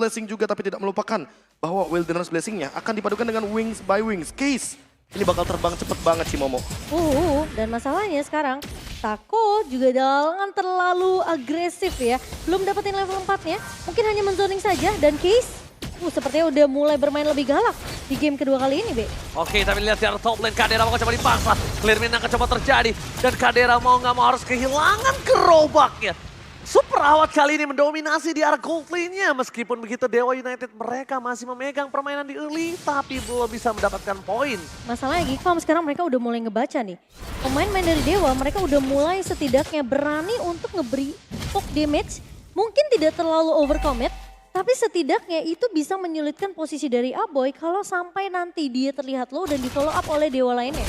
Blessing juga, tapi tidak melupakan bahwa Wilderness Blessing-nya akan dipadukan dengan Wings by Wings. Case, ini bakal terbang cepet banget sih Momo. Dan masalahnya sekarang Taco juga jangan terlalu agresif ya. Belum dapetin level 4-nya, mungkin hanya menzoning saja. Dan Case, sepertinya udah mulai bermain lebih galak di game kedua kali ini, Be. Oke, tapi lihat dari top lane Kadera mau coba dipaksa. Clear mid akan coba terjadi. Dan Kadera mau nggak mau harus kehilangan gerobaknya. Super Awat kali ini mendominasi di arah gold lane-nya. Meskipun begitu Dewa United mereka masih memegang permainan di early, tapi belum bisa mendapatkan poin. Masalahnya Geekfarm sekarang mereka udah mulai ngebaca nih. Pemain-pemain dari Dewa mereka udah mulai setidaknya berani untuk ngeberi poke damage. Mungkin tidak terlalu overcommit, tapi setidaknya itu bisa menyulitkan posisi dari Aboy kalau sampai nanti dia terlihat low dan di follow up oleh Dewa lainnya.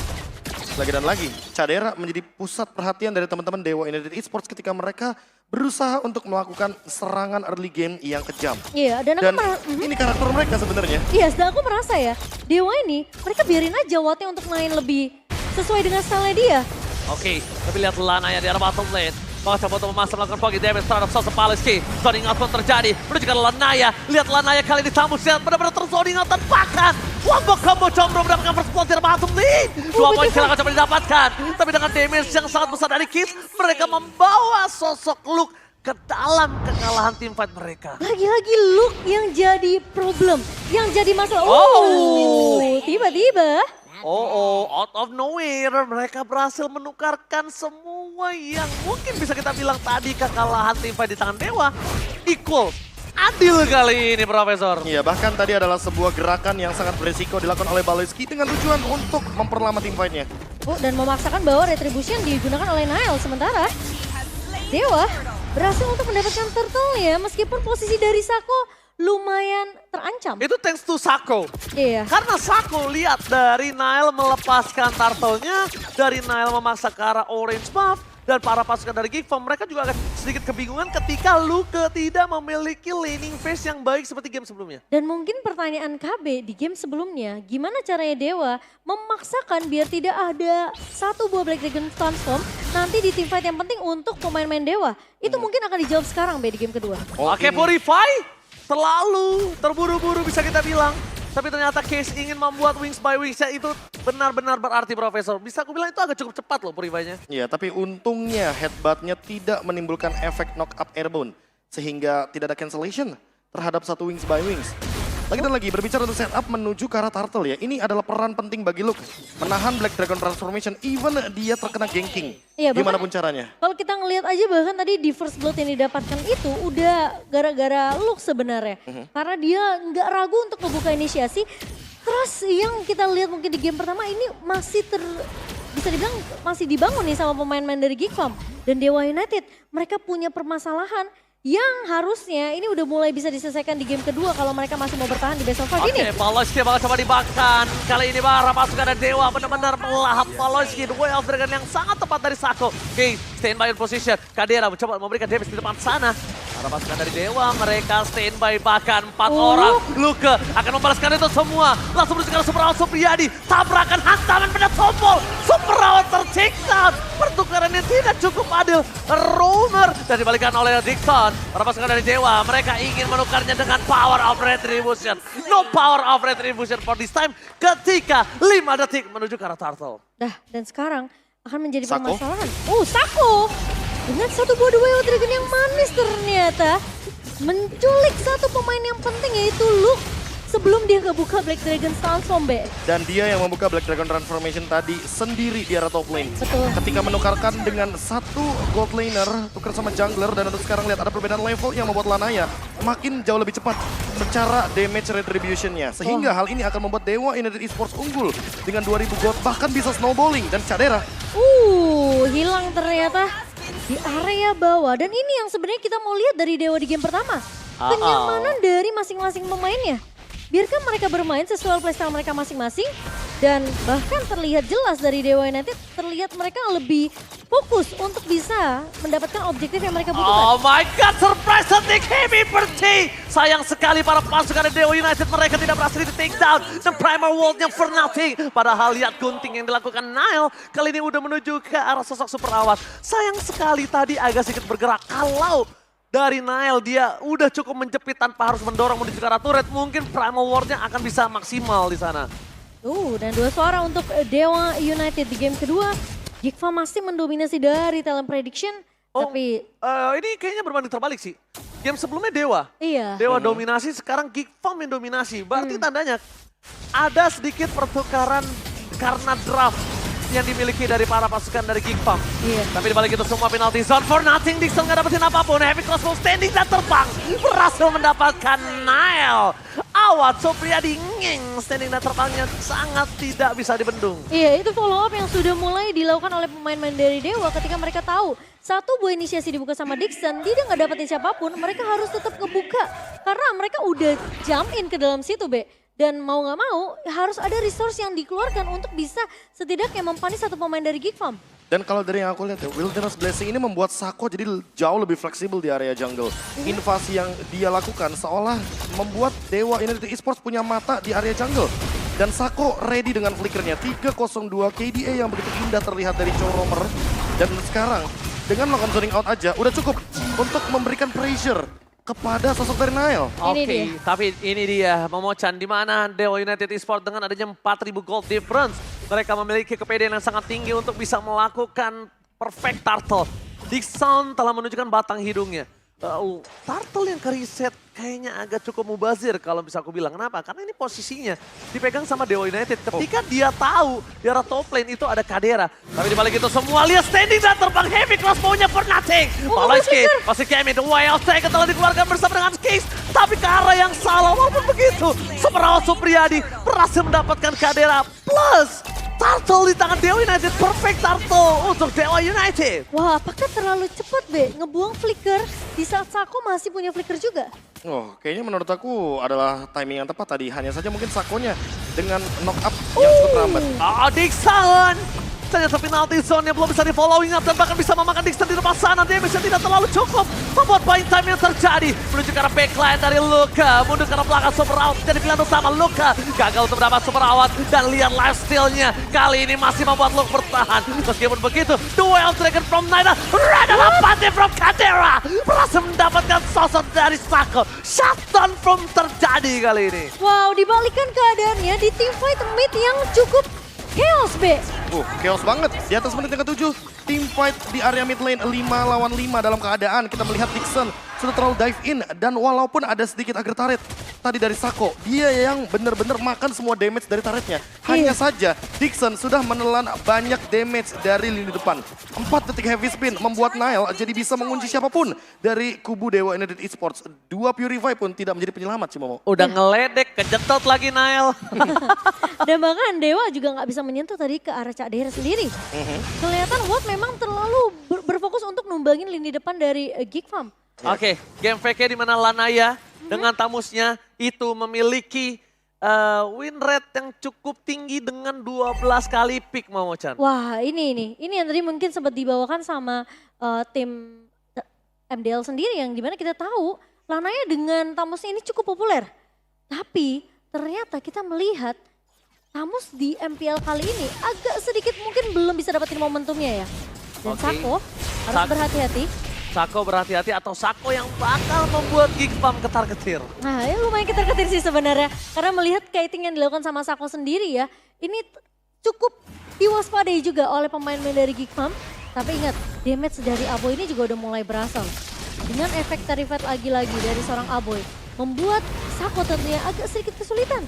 Lagi dan lagi, Cadera menjadi pusat perhatian dari teman-teman Dewa United Esports ketika mereka berusaha untuk melakukan serangan early game yang kejam. Iya, dan ini karakter mereka sebenarnya. Iya, dan aku merasa ya, Dewa ini mereka biarin aja Wattnya untuk main lebih sesuai dengan style dia. Oke, tapi lihat Lana ya di arah bottom lane. Mau coba untuk memasang melakukan pogi damage terhadap Sosok Paleski. Zoning out pun terjadi, menuju ke Lanaya. Lihat Lanaya kali ini tamu siap benar-benar terzoning out dan bahkan wombo combo Jombro mendapatkan first blood di arah bottom lane. 2 poin kill akan coba didapatkan. Tapi dengan damage yang sangat besar dari Kids, mereka membawa Sosok Luke ke dalam kekalahan tim fight mereka. Lagi-lagi Luke yang jadi problem, yang jadi masalah. Tiba-tiba. Out of nowhere mereka berhasil menukarkan semua yang mungkin bisa kita bilang tadi kekalahan tim fight di tangan Dewa equal. Adil kali ini Profesor. Iya, bahkan tadi adalah sebuah gerakan yang sangat beresiko dilakukan oleh Baleski dengan tujuan untuk memperlama tim fight-nya. Dan memaksakan bahwa Retribution digunakan oleh Nile. Sementara Dewa berhasil untuk mendapatkan turtle-nya meskipun posisi dari Sako lumayan terancam. Itu thanks to Sako. Iya. Karena Sako lihat dari Nile melepaskan turtle-nya, dari Nile memaksa ke arah orange buff, dan para pasukan dari Geekfarm mereka juga akan sedikit kebingungan ketika Luke tidak memiliki laning phase yang baik seperti game sebelumnya. Dan mungkin pertanyaan KB di game sebelumnya, gimana caranya Dewa memaksakan biar tidak ada satu buah Black Dragon transform nanti di teamfight yang penting untuk pemain-pemain Dewa. Itu mungkin akan dijawab sekarang Be di game kedua. Oke, Purify terlalu terburu-buru bisa kita bilang. Tapi ternyata Case ingin membuat Wings by Wings-nya itu benar-benar berarti Profesor. Bisa aku bilang itu agak cukup cepat loh Purify-nya. Iya, tapi untungnya headbutt-nya tidak menimbulkan efek knock up airborne. Sehingga tidak ada cancellation terhadap satu Wings by Wings. Lagi dan lagi, berbicara untuk setup menuju ke arah Turtle ya. Ini adalah peran penting bagi Luke. Menahan Black Dragon Transformation, even dia terkena ganking. Iya, gimana pun caranya. Kalau kita ngelihat aja bahkan tadi di first blood yang didapatkan itu udah gara-gara Luke sebenarnya. Karena dia nggak ragu untuk membuka inisiasi. Terus yang kita lihat mungkin di game pertama ini masih bisa dibilang masih dibangun nih sama pemain-pemain dari Geekfarm. Dan Dewa United, mereka punya permasalahan yang harusnya ini udah mulai bisa diselesaikan di game kedua kalau mereka masih mau bertahan di best of 5 ini. Oke, Paloski bakal coba dibakar. Kali ini para pasukan dari Dewa benar-benar melahap Paloski. The Way of Dragon yang sangat tepat dari Sako. Oke, stand by position. Kadera mencoba memberikan damage di depan sana. Para pasukan dari Dewa mereka stand by bahkan 4 orang. Luke akan membalaskan itu semua. Langsung menuju ke Super Awat Supriyadi. Tabrakan hantaman pada tombol. Super Awat tercekam. Pertukaran yang tidak cukup adil. Roamer dan dibalikan oleh Dixon. Para pasukan dari Dewa, mereka ingin menukarnya dengan Power of Retribution. No Power of Retribution for this time ketika 5 detik menuju ke arah Turtle. Dan sekarang akan menjadi Sako? permasalahan. Sako! Dengan satu buah The Way of Dragon yang manis ternyata. Menculik satu pemain yang penting yaitu Luke. Sebelum dia ngebuka Black Dragon Transform, Be. Dan dia yang membuka Black Dragon Transformation tadi sendiri di arah top lane. Betul. Ketika menukarkan dengan satu gold laner, tukar sama jungler, dan untuk sekarang lihat ada perbedaan level yang membuat Lanaya makin jauh lebih cepat secara damage retribution-nya. Sehingga hal ini akan membuat Dewa United Esports unggul dengan 2000 gold, bahkan bisa snowballing. Dan Cadera Hilang ternyata di area bawah. Dan ini yang sebenarnya kita mau lihat dari Dewa di game pertama. Kenyamanan dari masing-masing pemainnya. Biarkan mereka bermain sesuai playstyle mereka masing-masing. Dan bahkan terlihat jelas dari Dewa United, terlihat mereka lebih fokus untuk bisa mendapatkan objektif yang mereka butuhkan. Oh my god, surprise attack Heavy Berti. Sayang sekali para pasukan dari Dewa United, mereka tidak berhasil di take down. The Primal World-nya for nothing. Padahal lihat gunting yang dilakukan Nile, kali ini udah menuju ke arah sosok Super Awat. Sayang sekali tadi agak sedikit bergerak. Kalau dari Nile. Dia udah cukup menjepit tanpa harus mendorong menuju ke arah turret. Mungkin Primal Ward-nya akan bisa maksimal di sana. Dan 2 suara untuk Dewa United di game kedua. Gigfa masih mendominasi dari talent prediction. Tapi ini kayaknya berbanding terbalik sih. Game sebelumnya Dewa. iya. Dewa dominasi, sekarang Gigfam yang dominasi. Berarti tandanya ada sedikit pertukaran karena draft yang dimiliki dari para pasukan dari Gigfam. Iya. Tapi dibalik itu semua penalty zone for nothing. Dixon gak dapetin apapun. Heavy Crossbow standing dan terbang. Berhasil mendapatkan Nile. Awat Supriyadi ngeng. Standing dan terbangnya sangat tidak bisa dibendung. Iya, itu follow up yang sudah mulai dilakukan oleh pemain-pemain dari Dewa ketika mereka tahu satu buah inisiasi dibuka sama Dixon, dia nggak dapetin siapapun, mereka harus tetap ngebuka. Karena mereka udah jump in ke dalam situ, Be. Dan mau nggak mau harus ada resource yang dikeluarkan untuk bisa setidaknya mempanis satu pemain dari Gigfam. Dan kalau dari yang aku lihat ya, Wilderness Blessing ini membuat Sako jadi jauh lebih fleksibel di area jungle. Invasi yang dia lakukan seolah membuat Dewa United Esports punya mata di area jungle. Dan Sako ready dengan flickernya. 302 KDA yang begitu indah terlihat dari Choromer. Dan sekarang dengan melakukan zoning out aja udah cukup untuk memberikan pressure kepada sosok dari Nile. Ini dia. Tapi ini dia Momo-chan, di mana Dewa United Esports dengan adanya 4.000 gold difference. Mereka memiliki kepedean yang sangat tinggi untuk bisa melakukan perfect turtle. Dixon telah menunjukkan batang hidungnya. Turtle yang ke-reset kayaknya agak cukup mubazir kalau bisa aku bilang. Kenapa? Karena ini posisinya dipegang sama Dewa United. Ketika dia tahu di arah top lane itu ada Kadera. Tapi dibalik itu semua lihat standing dan terbang Heavy Crossbow-nya for nothing. Paloisky masih Kemi, the wild tag telah dikeluarkan bersama dengan Case. Tapi ke arah yang salah walaupun begitu. Semerawat Supriyadi berhasil mendapatkan Kadera plus Turtle di tangan Dewa United. Perfect Turtle untuk Dewa United. Wah, apakah terlalu cepat, Be? Ngebuang flicker di saat Sako masih punya flicker juga. Oh, kayaknya menurut aku adalah timing yang tepat tadi. Hanya saja mungkin Sakonya dengan knock up yang cukup lambat. Dixon! Ternyata penalty zone yang belum bisa di following up dan bahkan bisa memakan Dixon di depan sana. Damage tidak terlalu cukup membuat buying time yang terjadi. Menuju ke arah backline dari Luka. Mundur ke arah belakang super out. Jadi pilihan utama Luka. Gagal untuk mendapat super out. Dan lihat lifesteal-nya. Kali ini masih membuat Luka bertahan. Meskipun begitu, duel Dragon from Naida. Red Party from Kadera. Berhasil mendapatkan sosok dari Sako. Shutdown from terjadi kali ini. Wow, dibalikan keadaannya di teamfight mid yang cukup chaos, Be. Chaos banget. Di atas menit yang ke-7, team fight di area mid lane 5 lawan 5 dalam keadaan. Kita melihat Dixon sudah terlalu dive in. Dan walaupun ada sedikit aggro turret tadi dari Sako, dia yang benar-benar makan semua damage dari turretnya. Hanya saja Dixon sudah menelan banyak damage dari lini depan. 4 detik heavy spin membuat Nile jadi bisa mengunci siapapun dari kubu Dewa United Esports. 2 Purify pun tidak menjadi penyelamat sih, Momo. Udah ngeledek, kejetot lagi Nile. Dan bahkan Dewa juga nggak bisa menyentuh tadi ke arah Cak Dera sendiri. Kelihatan Watt memang terlalu berfokus untuk numbangin lini depan dari Gigfam. Oke, game fake di mana Lanaya dengan tamusnya itu memiliki win rate yang cukup tinggi dengan 12 kali pick, Momo-chan. Wah, ini yang tadi mungkin sempat dibawakan sama tim MDL sendiri yang dimana kita tahu Lanaya dengan tamusnya ini cukup populer. Tapi ternyata kita melihat Tamus di MPL kali ini agak sedikit mungkin belum bisa dapetin momentumnya ya. Dan Sako harus berhati-hati. Sako berhati-hati atau Sako yang bakal membuat Gigfam ketar-ketir. Nah, ya lumayan ketar-ketir sih sebenarnya. Karena melihat kiting yang dilakukan sama Sako sendiri ya, ini cukup diwaspadai juga oleh pemain-pemain dari Gigfam. Tapi ingat, damage dari Aboy ini juga udah mulai berasa. Dengan efek Terrified lagi-lagi dari seorang Aboy, membuat Sako tentunya agak sedikit kesulitan.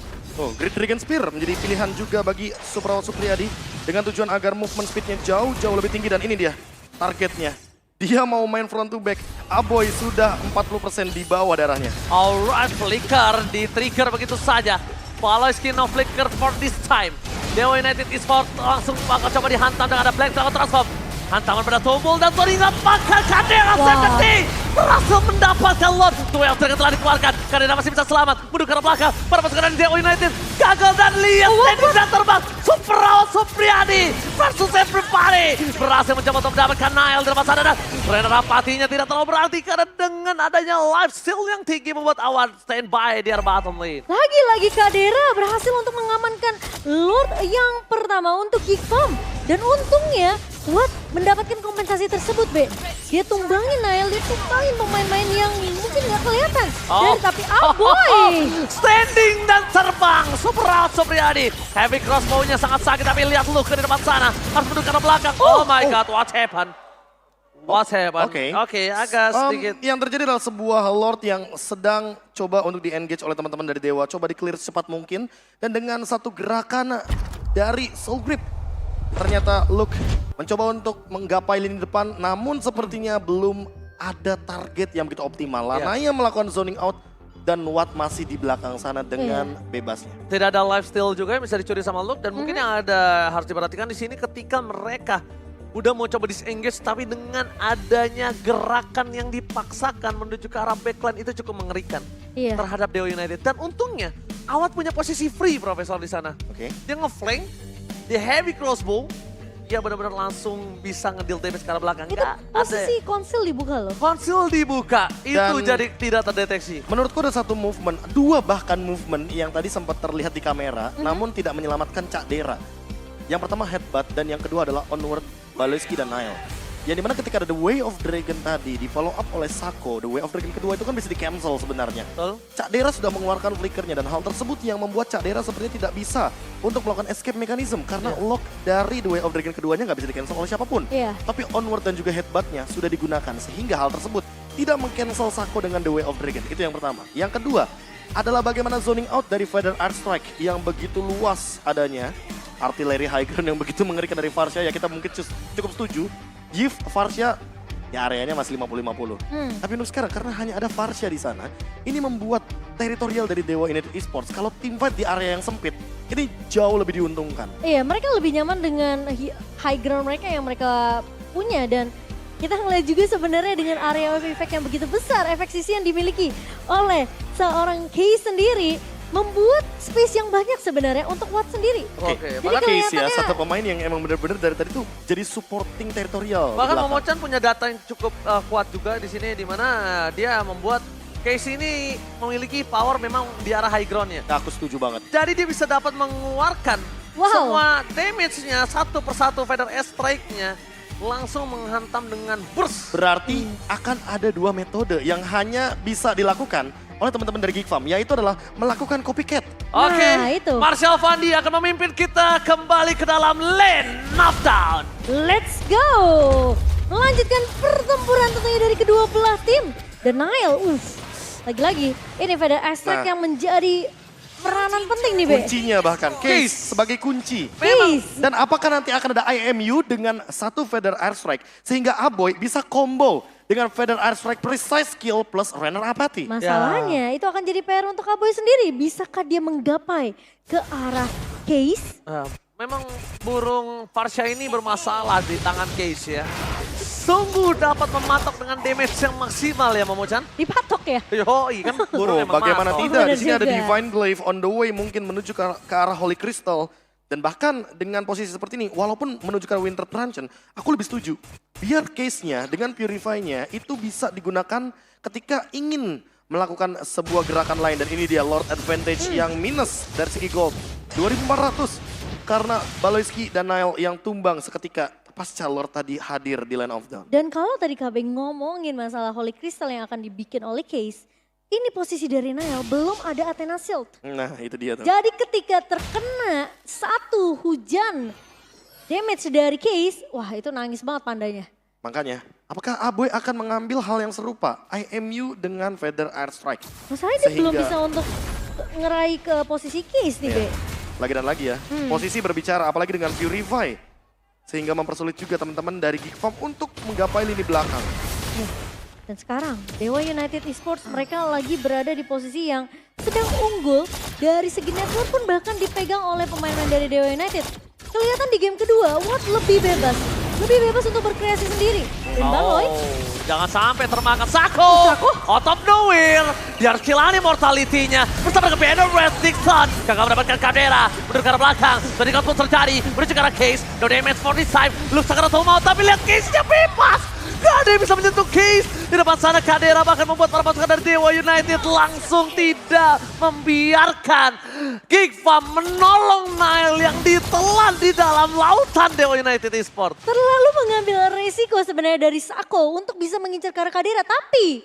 Great Dragon Spear menjadi pilihan juga bagi Suprawa Supriyadi dengan tujuan agar movement speednya jauh-jauh lebih tinggi. Dan ini dia targetnya. Dia mau main front to back. Aboy sudah 40% di bawah darahnya. Alright, flicker di trigger begitu saja. Paloisky no flicker for this time. Dewa United Esports langsung bakal coba dihantam dengan ada Black Dragon Transform. Hantaman pada tumbul dan teringat maka Kadera Seventy berhasil mendapatkan Lord. Duel Dragon telah dikeluarkan. Kadera masih bisa selamat. Mundur ke arah belakang. Para pasukan dari Dewa United gagal dan lihat standing dan terbang. Suprawa Supriyadi versus everybody. Berhasil mencoba untuk mendapatkan Nile di depan sana. Dan Trainer Apatinya tidak terlalu berarti karena dengan adanya life steal yang tinggi membuat Awan standby di area bottom lane. Lagi-lagi Kadera berhasil untuk mengamankan Lord yang pertama untuk Gigfam. Dan untungnya Watt mendapatkan kompensasi tersebut, Be. Dia tumbangin Nile, dia tumbangin lain pemain-pemain yang mungkin nggak kelihatan. Dan tapi Aboy. Standing dan terbang. Super out Supriyadi. Heavy crossbow-nya sangat sakit tapi lihat Luke di depan sana. Harus mendekat ke belakang. Oh my god, what happened? What happened? Oke, agak sedikit. Yang terjadi adalah sebuah Lord yang sedang coba untuk di-engage oleh teman-teman dari Dewa. Coba di-clear secepat mungkin. Dan dengan satu gerakan dari Soul Grip, ternyata Luke mencoba untuk menggapai lini depan. Namun sepertinya belum ada target yang begitu optimal. Lanaya melakukan zoning out. Dan Watt masih di belakang sana dengan bebasnya. Tidak ada lifesteal juga yang bisa dicuri sama Luke. Dan mungkin yang ada harus diperhatikan di sini ketika mereka udah mau coba disengage, tapi dengan adanya gerakan yang dipaksakan menuju ke arah backline itu cukup mengerikan terhadap Dewa United. Dan untungnya Awat punya posisi free Profesor di sana. Dia ngeflank, dia heavy crossbow, dia benar-benar langsung bisa ngedeal damage ke arah belakang. Itu posisi konsil dibuka loh. Konsil dibuka, itu Dan jadi tidak terdeteksi. Menurutku ada satu movement, dua bahkan movement yang tadi sempat terlihat di kamera, namun tidak menyelamatkan Cak Dera. Yang pertama headbutt dan yang kedua adalah onward Baloyski dan Nile. Yang dimana ketika ada The Way of Dragon tadi di follow up oleh Sako, The Way of Dragon kedua itu kan bisa di cancel sebenarnya. Cak Dera sudah mengeluarkan flickernya dan hal tersebut yang membuat Cak Dera sepertinya tidak bisa untuk melakukan escape mechanism karena lock dari The Way of Dragon keduanya nggak bisa di cancel oleh siapapun. Tapi onward dan juga headbuttnya sudah digunakan sehingga hal tersebut tidak meng-cancel Sako dengan The Way of Dragon. Itu yang pertama. Yang kedua adalah bagaimana zoning out dari Feather Art Strike yang begitu luas adanya. Artillery high ground yang begitu mengerikan dari Varsha, ya kita mungkin cukup setuju. Give Varsha, ya areanya masih 50-50. Tapi untuk sekarang karena hanya ada Varsha di sana, ini membuat teritorial dari Dewa United Esports kalau team fight di area yang sempit, ini jauh lebih diuntungkan. Iya, mereka lebih nyaman dengan high ground mereka yang mereka punya. Dan kita ngeliat juga sebenarnya dengan area wave effect yang begitu besar, efek sisi yang dimiliki oleh seorang Kay sendiri, membuat space yang banyak sebenarnya untuk Watt sendiri. Oke, Jadi Case ya, satu pemain yang emang benar-benar dari tadi tuh jadi supporting teritorial. Bahkan Momochan punya data yang cukup kuat juga di sini, di mana dia membuat Case ini memiliki power memang di arah high ground-nya. Aku setuju banget. Jadi dia bisa dapat mengeluarkan semua damage-nya satu persatu, Feather Strike-nya langsung menghantam dengan burst. Berarti akan ada dua metode yang hanya bisa dilakukan oleh teman-teman dari Geek Farm, yaitu adalah melakukan copycat. Oke, itu. Marshall Fandi akan memimpin kita kembali ke dalam lane knockdown. Let's go! Melanjutkan pertempuran tentunya dari kedua belah tim. Dan Nile, lagi-lagi ini Feather Strike yang menjadi peranan penting nih, Be. Kuncinya bahkan, Case sebagai kunci. Case. Dan apakah nanti akan ada IMU dengan satu Feather Airstrike, sehingga Aboy bisa combo dengan Feather Airstrike precise skill plus runner apathy. Masalahnya itu akan jadi PR untuk Aboy sendiri. Bisakah dia menggapai ke arah Case? Memang burung Varsha ini bermasalah di tangan Case ya. Sungguh dapat mematok dengan damage yang maksimal ya Momochan. Dipatok ya? Yoi kan burung memang Bagaimana matok. tidak, di sini ada juga. Divine Glaive on the way mungkin menuju ke arah Holy Crystal. Dan bahkan dengan posisi seperti ini, walaupun menuju ke Winter Truncheon, aku lebih setuju. Biar case-nya dengan Purify-nya itu bisa digunakan ketika ingin melakukan sebuah gerakan lain. Dan ini dia Lord Advantage yang minus dari segi gold. 2400 karena Baloyski dan Nile yang tumbang seketika pasca Lord tadi hadir di Land of Dawn. Dan kalau tadi KB ngomongin masalah Holy Crystal yang akan dibikin oleh Case, ini posisi dari Nile belum ada Athena Shield. Nah itu dia tuh. Jadi ketika terkena satu hujan damage dari Case, wah itu nangis banget pandanya. Makanya, apakah Aboy akan mengambil hal yang serupa? IMU dengan Feather Airstrike. Masalahnya dia belum bisa untuk ngeraih ke posisi Case nih, Be. Lagi dan lagi ya, posisi berbicara apalagi dengan Purify. Sehingga mempersulit juga teman-teman dari Geek Farm untuk menggapai lini belakang. Dan sekarang Dewa United Esports mereka lagi berada di posisi yang sedang unggul dari segi network pun bahkan dipegang oleh pemain-pemain dari Dewa United. Kelihatan di game kedua Watt lebih bebas untuk berkreasi sendiri. Dan Baloy, Jangan sampai termakan Sako. Out of nowhere. Dia harus kilani mortality-nya. Bersama dengan Banner Red Dixon. Gagal mendapatkan Kadera. Menuju ke arah belakang. Tadi pun terjadi. Menuju ke arah Case. No damage for this time. Luke sangat mau tapi lihat Case-nya bebas. Gak ada yang bisa menyentuh Case. Di depan sana Kadera bahkan membuat para pasukan dari Dewa United langsung tidak membiarkan Gigfa menolong Nile yang ditelan di dalam lautan Dewa United Esports. Terlalu mengambil resiko sebenarnya dari Sako untuk bisa mengincar ke arah Kadera. Tapi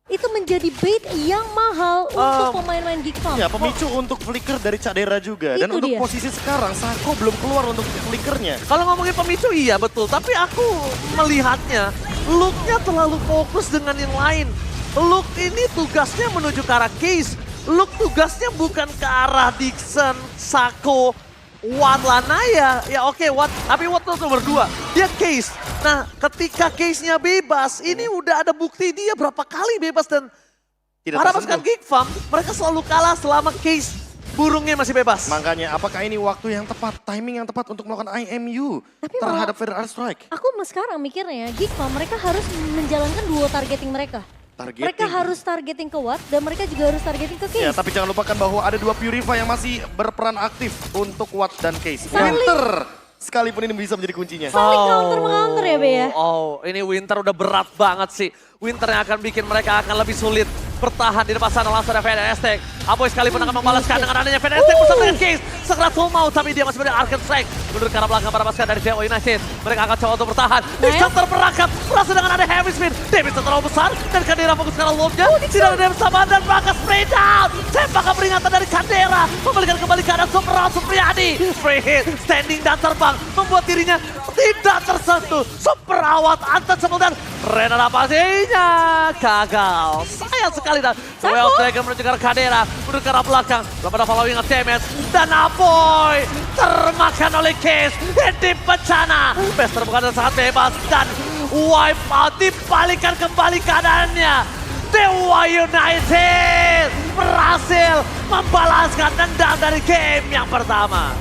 itu menjadi bait yang mahal untuk pemain-pemain Geek Farm. Ya, pemicu untuk flicker dari Cadera juga. Dan Itu untuk dia. posisi sekarang, Sako belum keluar untuk flickernya. Kalau ngomongin pemicu iya betul, tapi aku melihatnya Luke-nya terlalu fokus dengan yang lain. Luke ini tugasnya menuju ke arah Case. Luke tugasnya bukan ke arah Dixon, Sako, Watt, Lanaya. Ya oke, Watt, tapi Watt itu nomor 2. Dia Case. Nah, ketika Case-nya bebas, ini udah ada bukti dia berapa kali bebas dan Tidak para tersentuh. pasukan Geek Farm, mereka selalu kalah selama Case burungnya masih bebas. Makanya apakah ini waktu yang tepat, timing yang tepat untuk melakukan IMU Tapi terhadap Federal Strike? Aku sekarang mikirnya Geek Farm mereka harus menjalankan duo targeting mereka. Targeting. Mereka harus targeting ke Watt dan mereka juga harus targeting ke Ya, Case. tapi jangan lupakan bahwa ada 2 Purify yang masih berperan aktif untuk Watt dan Case. Saling- Winter sekalipun ini bisa menjadi kuncinya. Saling counter-mencounter ya, Be ya? Oh, ini Winter udah berat banget sih. Winter yang akan bikin mereka akan lebih sulit bertahan di depan sana langsung ada Fnatic. Aboy sekalipun akan membalaskan dengan adanya Fnatic bersama dengan Case. Segera full mau, tapi dia masih berdiri Arcane Strike. Mundur ke arah belakang para pasukan dari Dewa United. Mereka akan coba untuk bertahan. Dixon terperangkap, merasa dengan ada Heavy Spin. Davis terlalu besar, dan Kadera fokus ke arah lob-nya. Tidak ada Davis sama dan bakal spray down. Tembakan peringatan dari Kadera. Membalikan kembali ke arah Supriyadi. Supriyadi. Free hit, standing dan terbang. Membuat dirinya tidak tersentuh. Super awat, untouchable dan regenerasinya gagal. Sayang sekali dan Well Dragon menuju ke arah Kadera. Mundur ke arah belakang. Belum ada following damage. Dan Aboy termakan oleh Case. Di bencana. Best terbuka dan sangat bebas. Dan wipe out dibalikan kembali keadaannya. Dewa United berhasil membalaskan dendam dari game yang pertama.